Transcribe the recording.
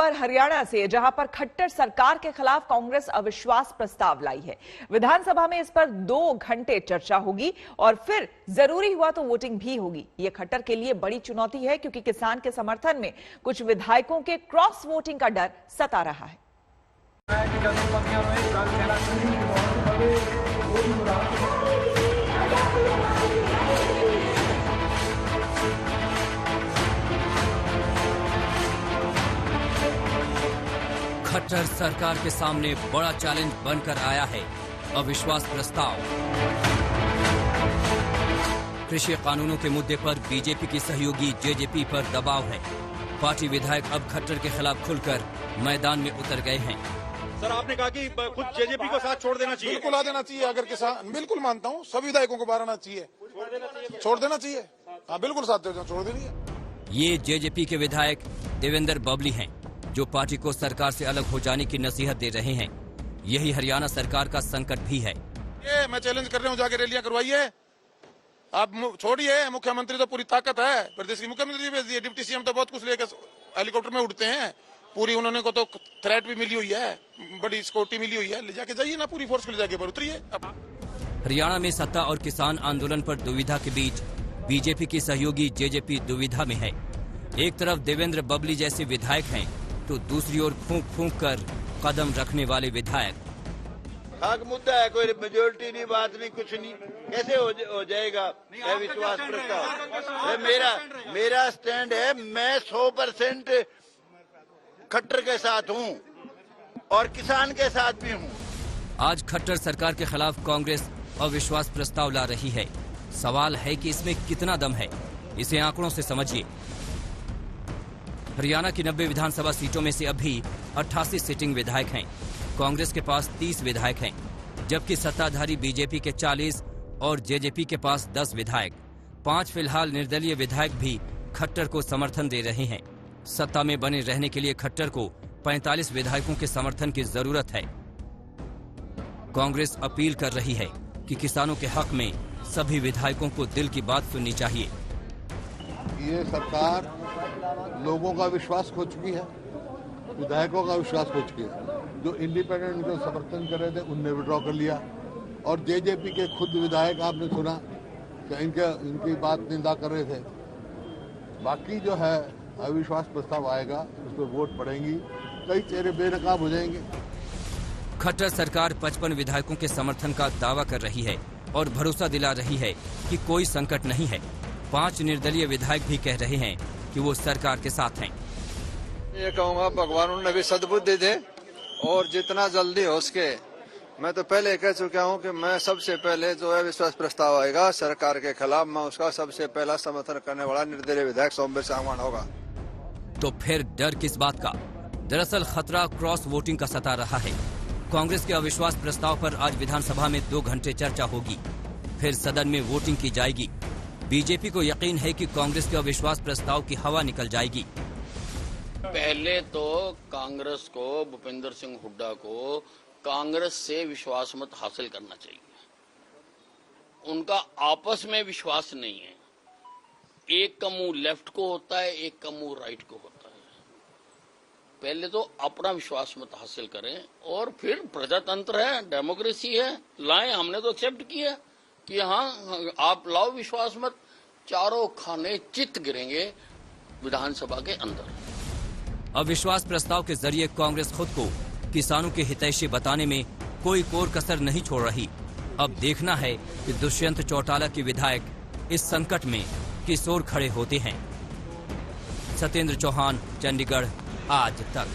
खबर हरियाणा से, जहां पर खट्टर सरकार के खिलाफ कांग्रेस अविश्वास प्रस्ताव लाई है। विधानसभा में इस पर 2 घंटे चर्चा होगी और फिर जरूरी हुआ तो वोटिंग भी होगी। यह खट्टर के लिए बड़ी चुनौती है, क्योंकि किसान के समर्थन में कुछ विधायकों के क्रॉस वोटिंग का डर सता रहा है। खट्टर सरकार के सामने बड़ा चैलेंज बनकर आया है अविश्वास प्रस्ताव। कृषि कानूनों के मुद्दे पर बीजेपी की सहयोगी जेजेपी पर दबाव है। पार्टी विधायक अब खट्टर के खिलाफ खुलकर मैदान में उतर गए हैं। सर, आपने कहा कि खुद जेजेपी को साथ छोड़ देना चाहिए। बिल्कुल आ देना चाहिए। अगर किसान, बिल्कुल मानता हूँ, सभी विधायकों को बाहर आना चाहिए, छोड़ देना चाहिए। हाँ, बिल्कुल साथ छोड़ देनी है। ये जेजेपी के विधायक देवेंद्र बबली हैं, जो पार्टी को सरकार से अलग हो जाने की नसीहत दे रहे हैं। यही हरियाणा सरकार का संकट भी है। ये मैं चैलेंज कर रहा हूँ, जाके रैलियां करवाइए। आप छोड़िए, मुख्यमंत्री तो पूरी ताकत है, प्रदेश की मुख्यमंत्री भेज दिए, डिप्टी सीएम तो बहुत कुछ लेकर हेलीकॉप्टर में उड़ते हैं। पूरी उन्होंने को तो थ्रेट भी मिली हुई है, बड़ी सिक्योरिटी मिली हुई है। ले जाके जाइए ना, पूरी फोर्स को ले जाके उतरिए। हरियाणा में सत्ता और किसान आंदोलन पर दुविधा के बीच बीजेपी की सहयोगी जेजेपी दुविधा में है। एक तरफ देवेंद्र बबली जैसे विधायक हैं, तो दूसरी ओर फूंक फूंक कर कदम रखने वाले विधायक। खाक मुद्दा है, कोई मेजोरिटी नहीं, बात नहीं, कुछ नहीं, कैसे हो जाएगा विश्वास प्रस्ताव। मेरा स्टैंड है, मैं 100% खट्टर के साथ हूँ और किसान के साथ भी हूँ। आज खट्टर सरकार के खिलाफ कांग्रेस अविश्वास प्रस्ताव ला रही है। सवाल है कि इसमें कितना दम है, इसे आंकड़ों से समझिए। हरियाणा की 90 विधानसभा सीटों में से अभी 88 सिटिंग विधायक हैं। कांग्रेस के पास 30 विधायक हैं, जबकि सत्ताधारी बीजेपी के 40 और जेजेपी के पास 10 विधायक। 5 फिलहाल निर्दलीय विधायक भी खट्टर को समर्थन दे रहे हैं। सत्ता में बने रहने के लिए खट्टर को 45 विधायकों के समर्थन की जरूरत है। कांग्रेस अपील कर रही है कि किसानों के हक में सभी विधायकों को दिल की बात सुननी चाहिए। ये सरकार लोगों का विश्वास खो चुकी है, विधायकों का विश्वास खो चुकी है। जो इंडिपेंडेंट इनको समर्थन कर रहे थे, उनने विड्रॉ कर लिया। और जेजेपी के खुद विधायक, आपने सुना कि इनकी बात निंदा कर रहे थे। बाकी जो है अविश्वास प्रस्ताव आएगा, उस पर वोट पड़ेंगी, कई चेहरे बेनकाब हो जाएंगे। खट्टर सरकार 55 विधायकों के समर्थन का दावा कर रही है और भरोसा दिला रही है कि कोई संकट नहीं है। 5 निर्दलीय विधायक भी कह रहे हैं कि वो सरकार के साथ हैं। ये कहूँगा, भगवान उन्हें भी सद्बुद्धि दे और जितना जल्दी हो सके। मैं तो पहले कह चुका हूँ कि मैं सबसे पहले जो है विश्वास प्रस्ताव आएगा सरकार के खिलाफ, मैं उसका सबसे पहला समर्थन करने वाला निर्दलीय विधायक सोमवीर सांगवान होगा। तो फिर डर किस बात का? दरअसल खतरा क्रॉस वोटिंग का सता रहा है। कांग्रेस के अविश्वास प्रस्ताव पर आज विधानसभा में 2 घंटे चर्चा होगी, फिर सदन में वोटिंग की जाएगी। बीजेपी को यकीन है कि कांग्रेस के अविश्वास प्रस्ताव की हवा निकल जाएगी। पहले तो कांग्रेस को, भूपेंद्र सिंह हुड्डा को कांग्रेस से विश्वास मत हासिल करना चाहिए। उनका आपस में विश्वास नहीं है। एक का मुंह लेफ्ट को होता है, एक का मुंह राइट को होता है। पहले तो अपना विश्वास मत हासिल करें और फिर प्रजातंत्र है, डेमोक्रेसी है, लाएं। हमने तो एक्सेप्ट किया कि हाँ, आप लाओ विश्वास मत, चारों खाने चित गिरेंगे विधानसभा के अंदर। अविश्वास प्रस्ताव के जरिए कांग्रेस खुद को किसानों के हितैषी बताने में कोई कोर कसर नहीं छोड़ रही। अब देखना है कि दुष्यंत चौटाला के विधायक इस संकट में किस ओर खड़े होते हैं। सत्येंद्र चौहान, चंडीगढ़, आज तक।